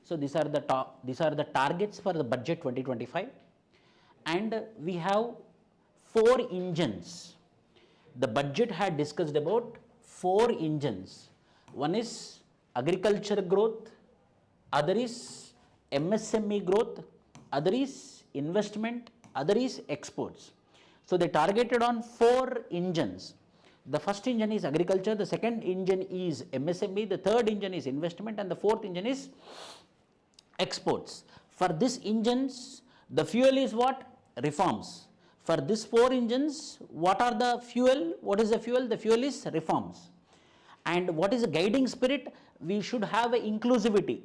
So these are the targets for the budget 2025, and we have 4 engines. The budget had discussed about 4 engines. One is agriculture growth, other is MSME growth, other is investment, other is exports. So they targeted on 4 engines. The first engine is agriculture, the second engine is MSME, the third engine is investment, and the fourth engine is exports. For these engines, the fuel is what? Reforms. For these 4 engines, what are the fuel? What is the fuel? The fuel is reforms. And what is the guiding spirit? We should have a inclusivity,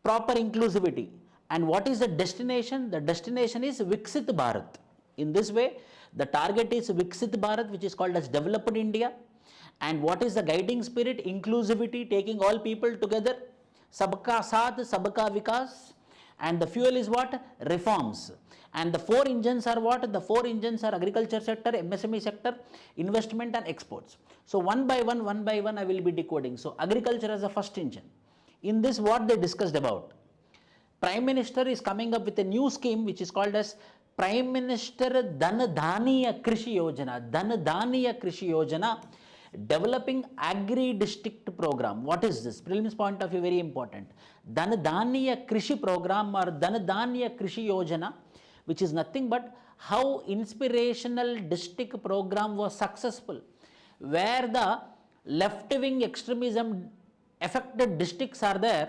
proper inclusivity. And what is the destination? The destination is Viksit Bharat. In this way, the target is Viksit Bharat, which is called as developed India. And what is the guiding spirit? Inclusivity, taking all people together. Sabka Saath, Sabka Vikas. And the fuel is what? Reforms. And the 4 engines are what? The 4 engines are agriculture sector, MSME sector, investment and exports. So one by one I will be decoding. So agriculture as the first engine. In this, what they discussed about? Prime Minister is coming up with a new scheme which is called as Prime Minister Dhan Dhaniya Krishi Yojana. Dhan Dhaniya Krishi Yojana, developing agri district program. What is this? Prelims point of view, very important. Dhan Dhaniya Krishi program or Dhan Dhaniya Krishi Yojana, which is nothing but how inspirational district program was successful, where the left-wing extremism affected districts are there.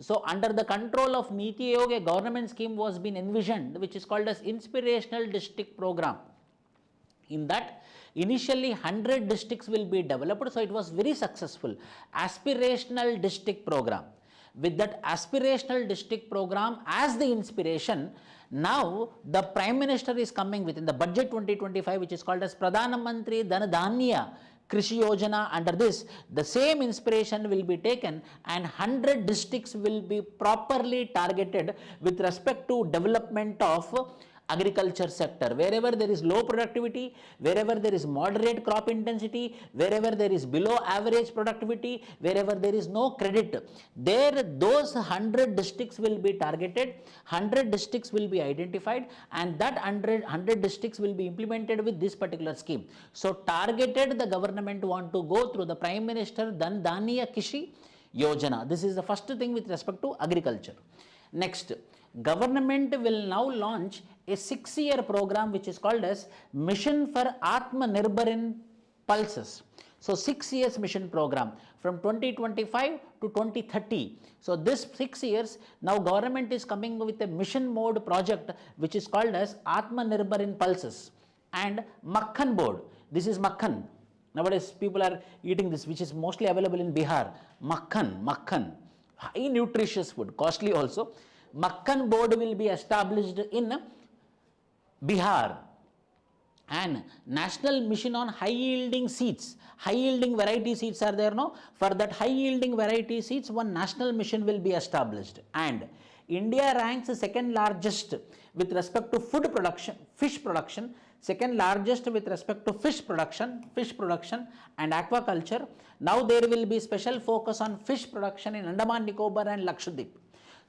So under the control of Niti Aayog, a government scheme was being envisioned, which is called as inspirational district program. In that, initially 100 districts will be developed, so it was very successful. Aspirational district program. With that aspirational district program as the inspiration, now the Prime Minister is coming with in the budget 2025, which is called as Pradhana Mantri Dhan Dhaniya Krishi Yojana. Under this, the same inspiration will be taken and 100 districts will be properly targeted with respect to development of agriculture sector. Wherever there is low productivity, wherever there is moderate crop intensity, wherever there is below average productivity, wherever there is no credit, there those 100 districts will be targeted, 100 districts will be identified, and that 100 districts will be implemented with this particular scheme. So targeted, the government want to go through the Prime Minister Dhan Dhaniya Krishi Yojana. This is the first thing with respect to agriculture. Next, government will now launch a 6-year program which is called as Mission for Atmanirbhar in Pulses. So 6 years mission program from 2025 to 2030. So this 6 years, now government is coming with a mission mode project which is called as Atmanirbhar in Pulses and Makhan board. This is Makhan. Nowadays people are eating this, which is mostly available in Bihar. Makhan, high nutritious food, costly also. Makhan board will be established in Bihar, and national mission on high yielding seeds, high yielding variety seeds are there, no? For that high yielding variety seeds, one national mission will be established, and India ranks second largest with respect to food production, fish production, second largest with respect to fish production and aquaculture. Now there will be special focus on fish production in Andaman Nicobar and Lakshadweep.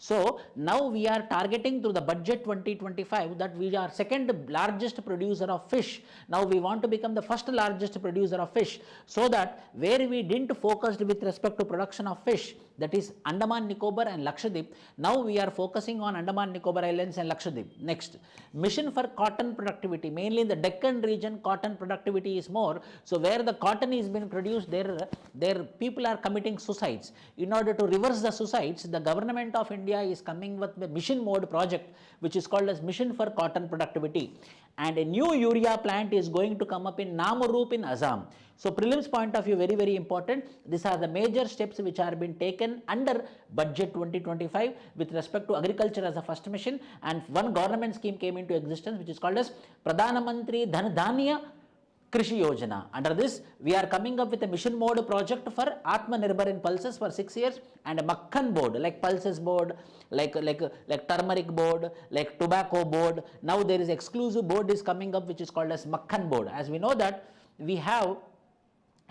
So now we are targeting through the budget 2025 that we are second largest producer of fish. Now we want to become the first largest producer of fish, so that where we didn't focus with respect to production of fish, that is Andaman Nicobar and Lakshadweep, now we are focusing on Andaman Nicobar Islands and Lakshadweep. Next, mission for cotton productivity, mainly in the Deccan region cotton productivity is more. So where the cotton is being produced, there people are committing suicides. In order to reverse the suicides, the government of India is coming with the mission mode project which is called as Mission for Cotton Productivity, and a new urea plant is going to come up in Namarup in Assam. So prelims point of view, very, very important. These are the major steps which are being taken under budget 2025 with respect to agriculture as a first mission, and one government scheme came into existence which is called as Pradhana Mantri Dhan Dhaniya Krishi Yojana. Under this, we are coming up with a mission mode project for Atmanirbhar in Pulses for 6 years, and a Makhan board, like Pulses board, like turmeric board, like tobacco board. Now there is exclusive board is coming up which is called as Makhan board. As we know that we have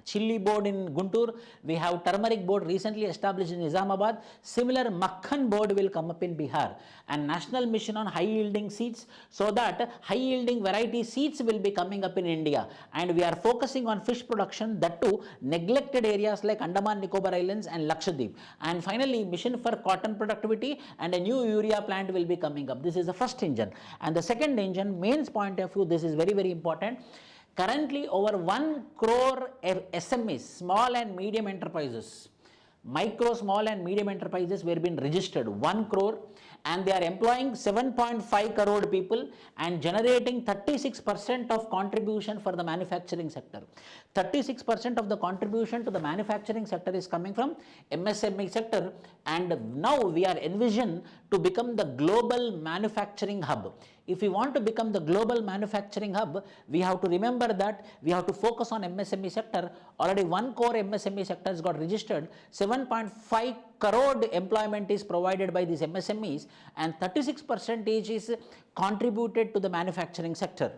chili board in Guntur, we have turmeric board recently established in Nizamabad. Similar makhan board will come up in Bihar, and national mission on high yielding seeds, so that high yielding variety seeds will be coming up in India. And we are focusing on fish production, that too neglected areas like Andaman Nicobar Islands and Lakshadweep. And finally, mission for cotton productivity, and a new urea plant will be coming up. This is the first engine. And the second engine, mains point of view, this is very, very important. Currently, over 1 crore SMEs, small and medium enterprises, micro, small and medium enterprises were being registered, 1 crore, and they are employing 7.5 crore people and generating 36% of contribution for the manufacturing sector. 36% of the contribution to the manufacturing sector is coming from MSME sector, and now we are envisioned to become the global manufacturing hub. If we want to become the global manufacturing hub, we have to remember that we have to focus on MSME sector. Already 1 crore MSME sectors got registered, 7.5 crore employment is provided by these MSMEs, and 36% is contributed to the manufacturing sector.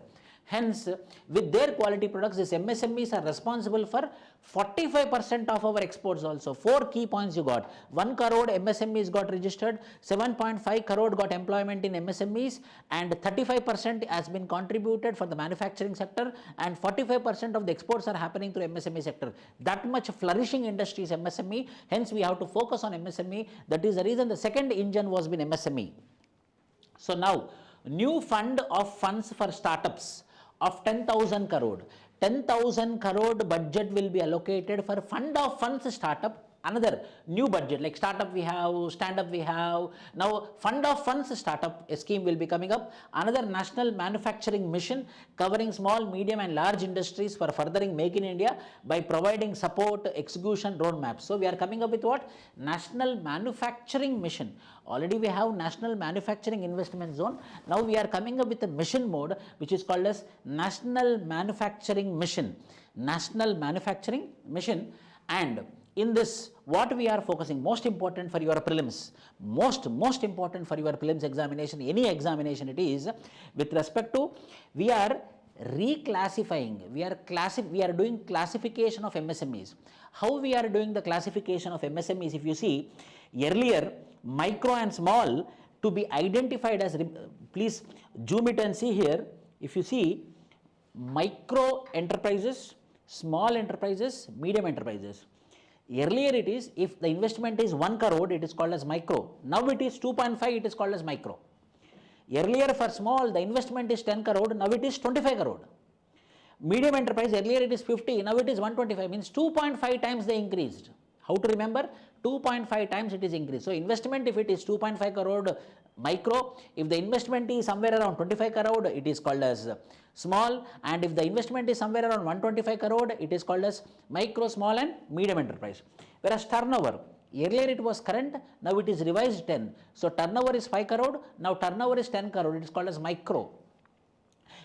Hence, with their quality products, these MSMEs are responsible for 45% of our exports also. 4 key points you got. 1 crore MSMEs got registered, 7.5 crore got employment in MSMEs, and 35% has been contributed for the manufacturing sector, and 45% of the exports are happening through MSME sector. That much flourishing industry is MSME. Hence, we have to focus on MSME. That is the reason the second engine was been MSME. So now, new fund of funds for startups of 10,000 crore. 10,000 crore budget will be allocated for fund of funds startup. Another new budget like startup we have, stand up we have. Now fund of funds startup scheme will be coming up. Another national manufacturing mission covering small, medium and large industries for furthering Make in India by providing support, execution roadmaps. So we are coming up with what? National manufacturing mission. Already we have national manufacturing investment zone. Now we are coming up with a mission mode which is called as national manufacturing mission. National manufacturing mission. And in this, what we are focusing, most important for your prelims, most important for your prelims examination, any examination it is, with respect to, we are reclassifying, we are doing classification of MSMEs. How we are doing the classification of MSMEs? If you see, earlier micro and small to be identified as, please zoom it and see here. If you see, micro enterprises, small enterprises, medium enterprises. Earlier it is, if the investment is 1 crore, it is called as micro. Now it is 2.5, it is called as micro. Earlier for small, the investment is 10 crore, now it is 25 crore. Medium enterprise, earlier it is 50, now it is 125, means 2.5 times they increased. How to remember? 2.5 times it is increased. So investment, if it is 2.5 crore micro, if the investment is somewhere around 25 crore, it is called as small, and if the investment is somewhere around 125 crore, it is called as micro, small and medium enterprise. Whereas turnover, earlier it was current, now it is revised 10. So turnover is 5 crore, now turnover is 10 crore, it is called as micro.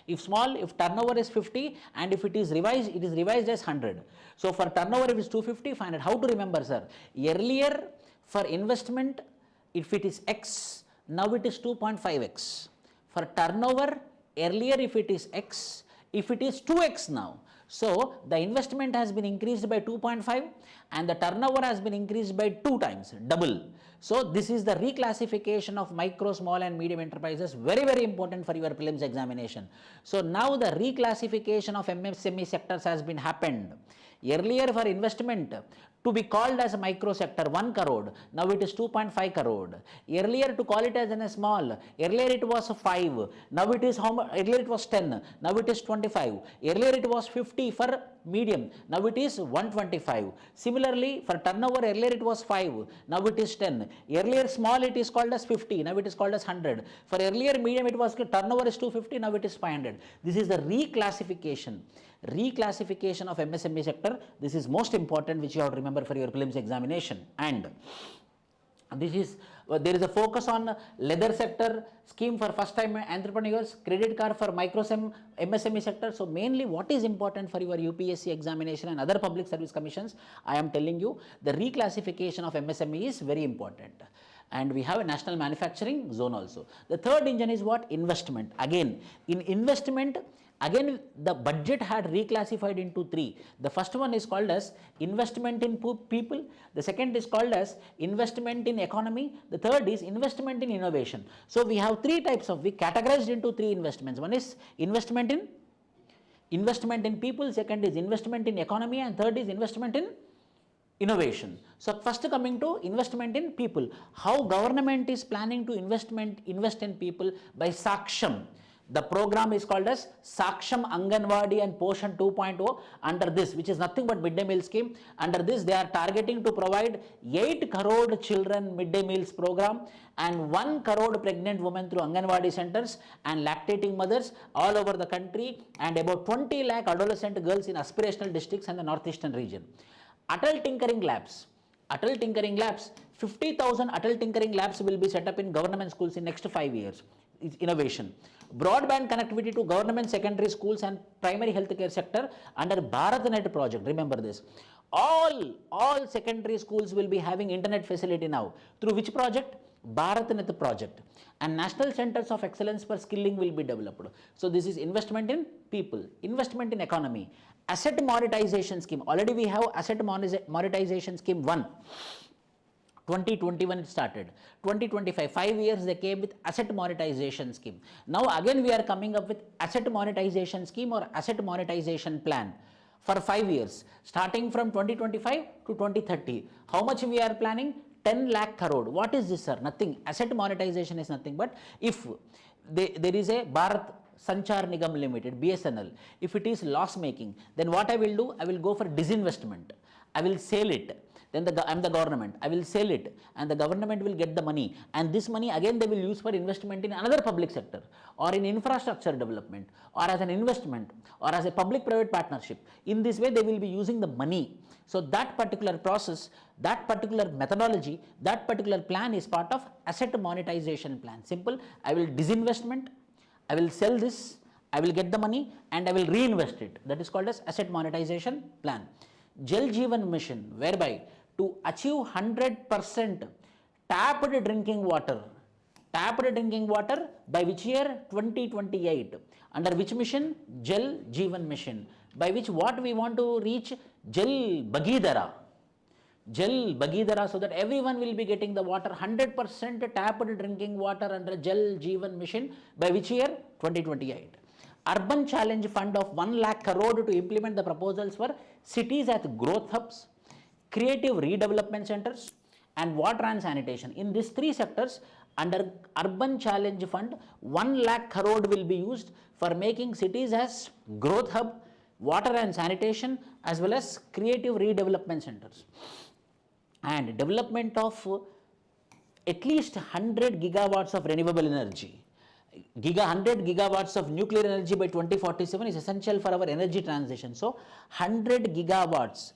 If small, if turnover is 50 and if it is revised as 100. So for turnover, if it is 250, find it. How to remember, sir? Earlier for investment, if it is X, now it is 2.5x. For turnover, earlier if it is X, if it is 2x now. So the investment has been increased by 2.5 and the turnover has been increased by 2 times, double. So this is the reclassification of micro, small and medium enterprises, very important for your prelims examination. So now the reclassification of MSME sectors has been happened. Earlier for investment to be called as a micro sector 1 crore, now it is 2.5 crore. Earlier to call it as a small, earlier it was 5, now it is how much? Earlier it was 10, now it is 25. Earlier it was 50 for medium, now it is 125. Similarly for turnover, earlier it was 5, now it is 10. Earlier small it is called as 50, now it is called as 100. For earlier medium it was turnover is 250, now it is 500. This is the reclassification of MSME sector. This is most important, which you have to remember for your prelims examination. And this is there is a focus on leather sector scheme for first time entrepreneurs, credit card for micro MSME sector. So mainly what is important for your UPSC examination and other public service commissions, I am telling you the reclassification of MSME is very important. And we have a national manufacturing zone also. The third engine is what? Investment. Again, in investment, Again, the budget had reclassified into three. The first one is called as investment in people. The second is called as investment in economy. The third is investment in innovation. So we have three types of, we categorized into three investments. One is investment in people, second is investment in economy, and third is investment in innovation. So first coming to investment in people, how government is planning to invest in people by Saksham. The program is called as Saksham Anganwadi and Poshan 2.0. Under this, which is nothing but midday meal scheme, under this they are targeting to provide 8 crore children midday meals program and 1 crore pregnant women through Anganwadi centers and lactating mothers all over the country, and about 20 lakh adolescent girls in aspirational districts and the northeastern region. Atal Tinkering Labs. 50,000 Atal Tinkering Labs will be set up in government schools in next 5 years. It's innovation. Broadband connectivity to government secondary schools and primary healthcare sector under BharatNet project. Remember this. All secondary schools will be having internet facility now. Through which project? BharatNet project. And national centers of excellence for skilling will be developed. So this is investment in people, investment in economy. Asset monetization scheme. Already we have asset monetization scheme 1. 2021 it started. 2025, 5 years they came with asset monetization scheme. Now again we are coming up with asset monetization scheme or asset monetization plan for 5 years, starting from 2025 to 2030. How much we are planning? 10 lakh crore. What is this, sir? Nothing. Asset monetization is nothing but if there is a Bharat Sanchar Nigam Limited, BSNL, if it is loss making, then what I will do? I will go for disinvestment. I will sell it. Then I am the government. I will sell it and the government will get the money, and this money again they will use for investment in another public sector or in infrastructure development or as an investment or as a public-private partnership. In this way they will be using the money. So that particular process, that particular methodology, that particular plan is part of asset monetization plan. Simple. I will disinvestment, I will sell this, I will get the money and I will reinvest it. That is called as asset monetization plan. Jal Jeevan Mission, whereby to achieve 100% tapped drinking water by which year? 2028. Under which mission? Jal Jeevan Mission. By which what we want to reach? Jal Bhagidara, so that everyone will be getting the water, 100% tapped drinking water under Jal Jeevan Mission by which year? 2028. Urban Challenge Fund of 1 lakh crore to implement the proposals for cities as growth hubs, creative redevelopment centers and water and sanitation. In these three sectors, under Urban Challenge Fund, 1 lakh crore will be used for making cities as growth hub, water and sanitation as well as creative redevelopment centers. And development of at least 100 gigawatts of renewable energy. 100 gigawatts of nuclear energy by 2047 is essential for our energy transition. So 100 gigawatts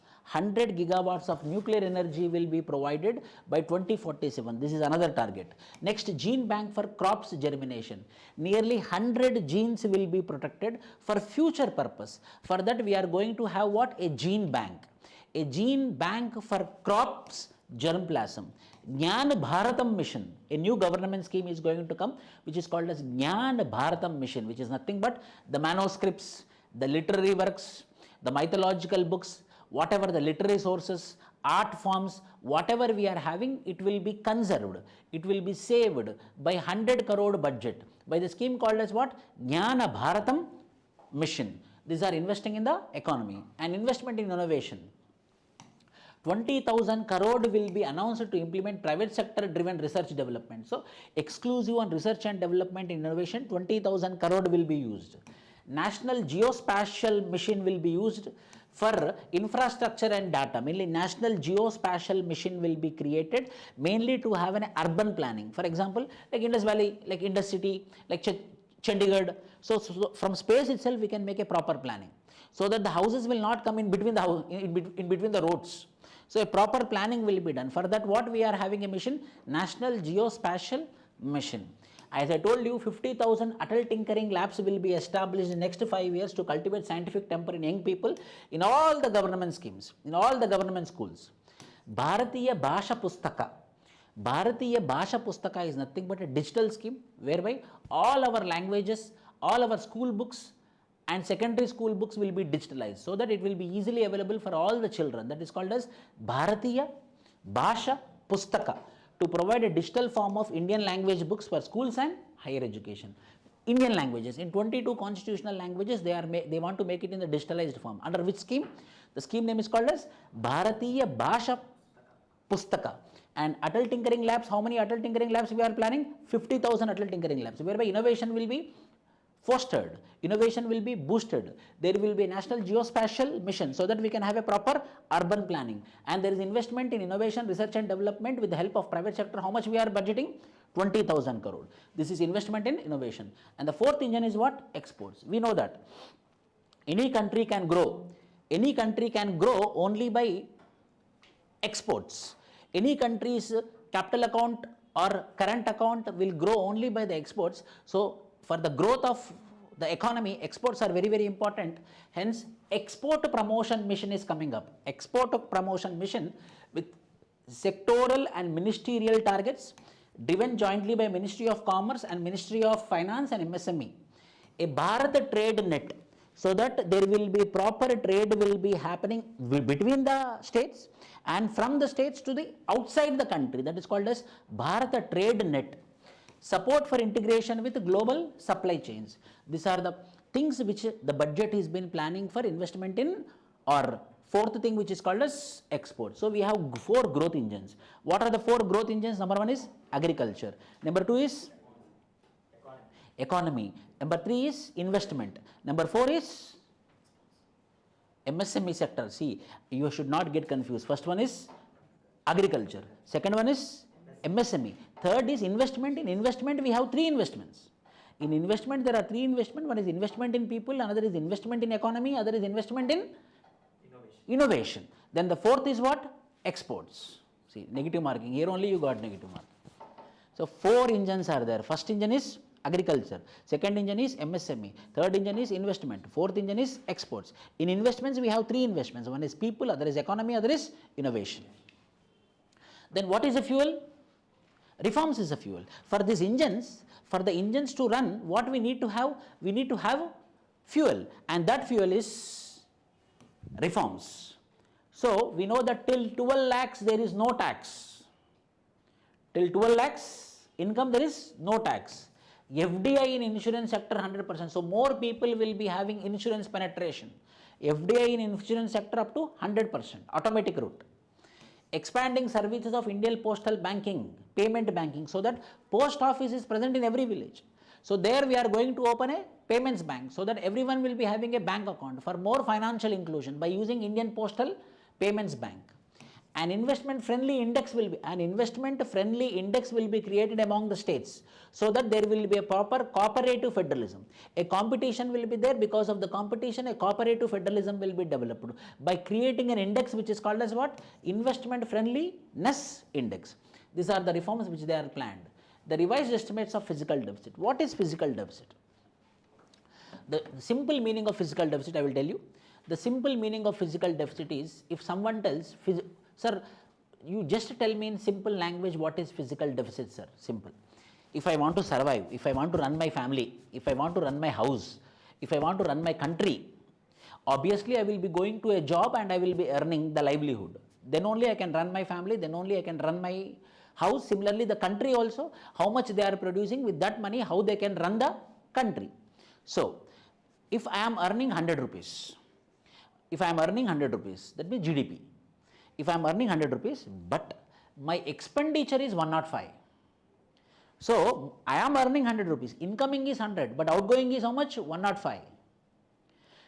of nuclear energy will be provided by 2047. This is another target. Next, gene bank for crops germination. Nearly 100 genes will be protected for future purpose. For that we are going to have what? A gene bank. A gene bank for crops germplasm. Jnana Bharatam Mission, a new government scheme is going to come which is called as Jnana Bharatam Mission, which is nothing but the manuscripts, the literary works, the mythological books, whatever the literary sources, art forms, whatever we are having, it will be conserved, it will be saved by 100 crore budget by the scheme called as what? Jnana Bharatam Mission. These are investing in the economy and investment in innovation. 20,000 crore will be announced to implement private sector driven research development. So exclusive on research and development innovation, 20,000 crore will be used. National Geospatial Mission will be used for infrastructure and data. Mainly National Geospatial Mission will be created mainly to have an urban planning. For example, like Indus Valley, like Indus City, like Chandigarh. So from space itself we can make a proper planning so that the houses will not come in between the roads. So a proper planning will be done. For that what we are having a mission? National Geospatial Mission. As I told you, 50,000 Atal Tinkering Labs will be established in the next 5 years to cultivate scientific temper in young people in all the government schemes, in all the government schools. Bharatiya Bhasha Pustaka. Bharatiya Bhasha Pustaka is nothing but a digital scheme whereby all our languages, all our school books and secondary school books will be digitalized so that it will be easily available for all the children. That is called as Bharatiya Bhasha Pustaka, to provide a digital form of Indian language books for schools and higher education. Indian languages, in 22 constitutional languages, they want to make it in the digitalized form. Under which scheme? The scheme name is called as Bharatiya Bhasha Pustaka. And Atal Tinkering Labs, how many Atal Tinkering Labs we are planning? 50,000 Atal Tinkering Labs, whereby innovation will be fostered, innovation will be boosted. There will be a national geospatial mission so that we can have a proper urban planning. And there is investment in innovation, research and development with the help of private sector. How much we are budgeting? 20,000 crore. This is investment in innovation. And the fourth engine is what? Exports. We know that any country can grow. Any country can grow only by exports. Any country's capital account or current account will grow only by the exports. So for the growth of the economy, exports are very, very important. Hence, export promotion mission is coming up. Export promotion mission with sectoral and ministerial targets driven jointly by Ministry of Commerce and Ministry of Finance and MSME. A Bharat trade net, so that there will be proper trade will be happening between the states and from the states to the outside the country. That is called as Bharat trade net. Support for integration with global supply chains. These are the things which the budget has been planning for investment in, or fourth thing which is called as export. So we have 4 growth engines. What are the 4 growth engines? Number 1 is agriculture. Number 2 is economy. Number 3 is investment. Number 4 is MSME sector. See, you should not get confused. First one is agriculture. Second one is MSME. Third is investment. In investment, we have 3 investments. In investment, there are 3 investments. One is investment in people, another is investment in economy, other is investment in innovation. Then the fourth is what? Exports. See, negative marking. Here only you got negative marking. So 4 engines are there. First engine is agriculture. Second engine is MSME. Third engine is investment. Fourth engine is exports. In investments, we have 3 investments. One is people, other is economy, other is innovation. Then what is the fuel? Reforms is a fuel. For these engines, for the engines to run, what we need to have? We need to have fuel, and that fuel is reforms. So we know that till 12 lakhs there is no tax. Till 12 lakhs income there is no tax. FDI in insurance sector 100%. So more people will be having insurance penetration. FDI in insurance sector up to 100%, automatic route. Expanding services of Indian postal banking, payment banking, so that post office is present in every village. So there we are going to open a payments bank so that everyone will be having a bank account for more financial inclusion by using Indian Postal Payments Bank. An investment friendly index will be created among the states so that there will be a proper cooperative federalism. A competition will be there. Because of the competition, a cooperative federalism will be developed by creating an index which is called as what? Investment friendliness index. These are the reforms which they are planned. The revised estimates of fiscal deficit. What is fiscal deficit? The simple meaning of fiscal deficit I will tell you. The simple meaning of fiscal deficit is, if someone tells, sir, you just tell me in simple language what is fiscal deficit, sir. Simple. If I want to survive, if I want to run my family, if I want to run my house, if I want to run my country, obviously I will be going to a job and I will be earning the livelihood. Then only I can run my family, then only I can run my house. Similarly, the country also, how much they are producing, with that money, how they can run the country. So, if I am earning 100 rupees, that means GDP. If I am earning 100 rupees, but my expenditure is 105. So, I am earning 100 rupees, incoming is 100, but outgoing is how much? 105.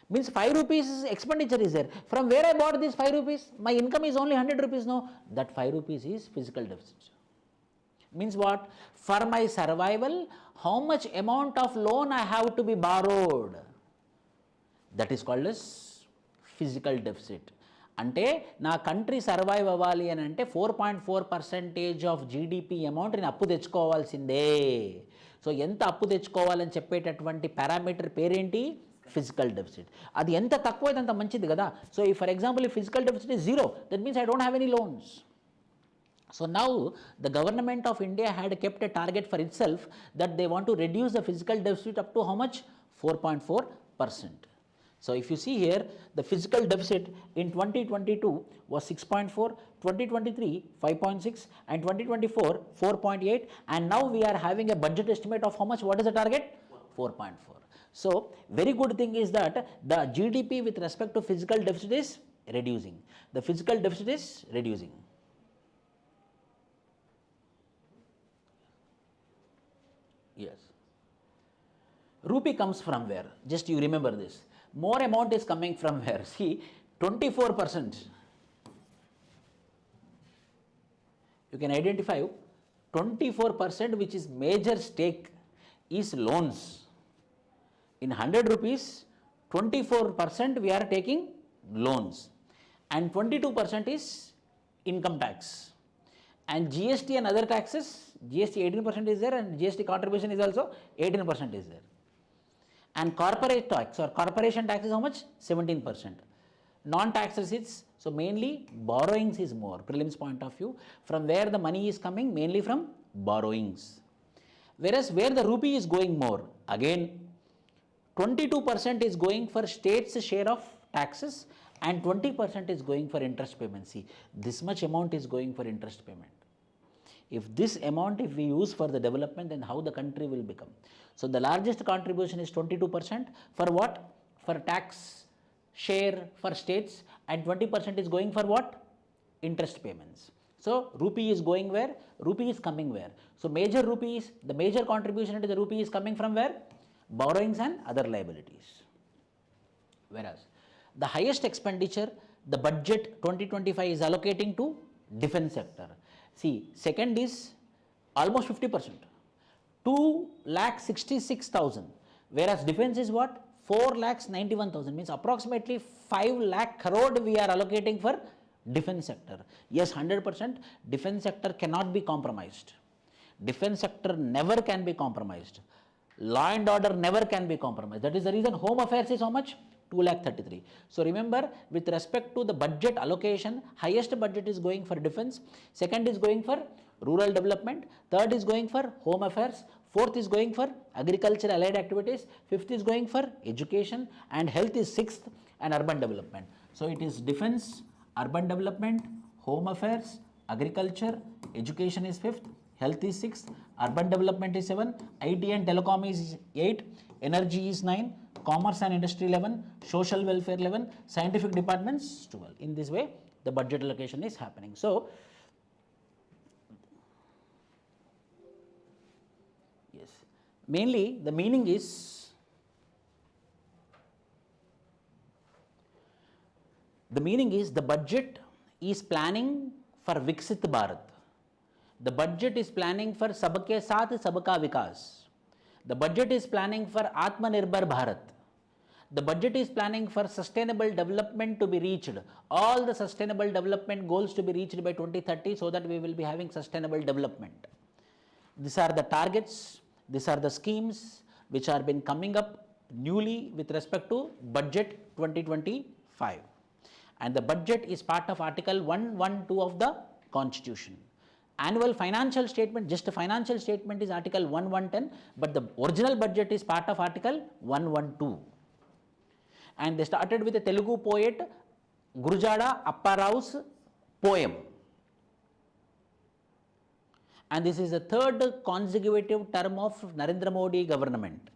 Means 5 rupees expenditure is there. From where I bought this 5 rupees? My income is only 100 rupees now. That 5 rupees is fiscal deficit. Means what? For my survival, how much amount of loan I have to be borrowed? That is called as fiscal deficit. అంటే నా country survive అవ్వాలి అని అంటే 4.4% of GDP amount నేను అప్పు తెచ్చుకోవాల్సిందే. So ఎంత అప్పు తెచ్చుకోవాలని చెప్పేటటువంటి పారామీటర్ పేరేంటి? Physical deficit. అది ఎంత తక్కువ అయితే అంత మంచిది కదా. సో ఈ ఫర్ ఎగ్జాంపుల్ ఈ physical deficit is 0, that means I don't have any loans. So now the government of India had kept a target for itself that they want to reduce the fiscal deficit up to how much? 4.4%. So if you see here, the fiscal deficit in 2022 was 6.4, 2023 5.6, and 2024 4.8, and now we are having a budget estimate of how much? What is the target? 4.4. So very good thing is that the GDP with respect to fiscal deficit is reducing. The fiscal deficit is reducing. Yes. Rupee comes from where? Just you remember this. More amount is coming from where? See, 24%. You can identify 24% which is major stake is loans. In 100 rupees, 24% we are taking loans, and 22% is income tax. And GST and other taxes, GST 18% is there, and GST contribution is also 18% is there. And corporate tax or corporation tax is how much? 17%. Non-taxes is, so mainly borrowings is more, prelims point of view, from where the money is coming, mainly from borrowings. Whereas where the rupee is going more, again 22% is going for state's share of taxes and 20% is going for interest payment. See, this much amount is going for interest payment. If this amount if we use for the development, then how the country will become? So the largest contribution is 22%. For what? For tax share for states, and 20% is going for what? Interest payments. So rupee is going where? Rupee is coming where? So major rupees, the major contribution into the rupee is coming from where? Borrowings and other liabilities. Whereas the highest expenditure, the budget 2025 is allocating to defense sector. See, second is almost 50%, 2,66,000, whereas defense is what? 4,91,000, means approximately 5 lakh crore we are allocating for defense sector. Yes, 100% defense sector cannot be compromised. Defense sector never can be compromised. Law and order never can be compromised. That is the reason home affairs is how much? 2,33,000. So remember, with respect to the budget allocation, highest budget is going for defense, second is going for rural development, third is going for home affairs, fourth is going for agriculture allied activities, fifth is going for education, and health is sixth, and urban development. So it is defense, urban development, home affairs, agriculture, education is fifth, health is sixth, urban development is 7, IT and telecom is 8, energy is 9, commerce and industry 11, social welfare 11, scientific departments 12. In this way, the budget allocation is happening. So, yes, mainly the meaning is, the budget is planning for Viksit Bharat. The budget is planning for Sabke Saath Sabka Vikas. The budget is planning for Atmanirbhar Bharat. The budget is planning for sustainable development to be reached. All the sustainable development goals to be reached by 2030, so that we will be having sustainable development. These are the targets, these are the schemes which are been coming up newly with respect to budget 2025. And the budget is part of Article 112 of the Constitution. Annual financial statement, just a financial statement is Article 1110, but the original budget is part of Article 112. And they started with a Telugu poet, Gurujada Apparau's poem. And this is the third consecutive term of Narendra Modi government.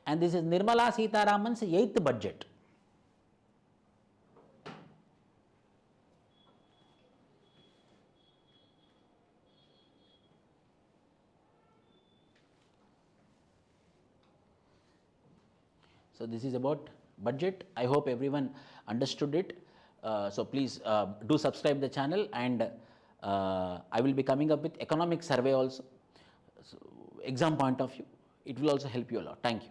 And this is Nirmalasitharaman's 8th budget. So this is about budget. I hope everyone understood it. So please do subscribe the channel, and I will be coming up with economic survey also. So exam point of view, it will also help you a lot. Thank you.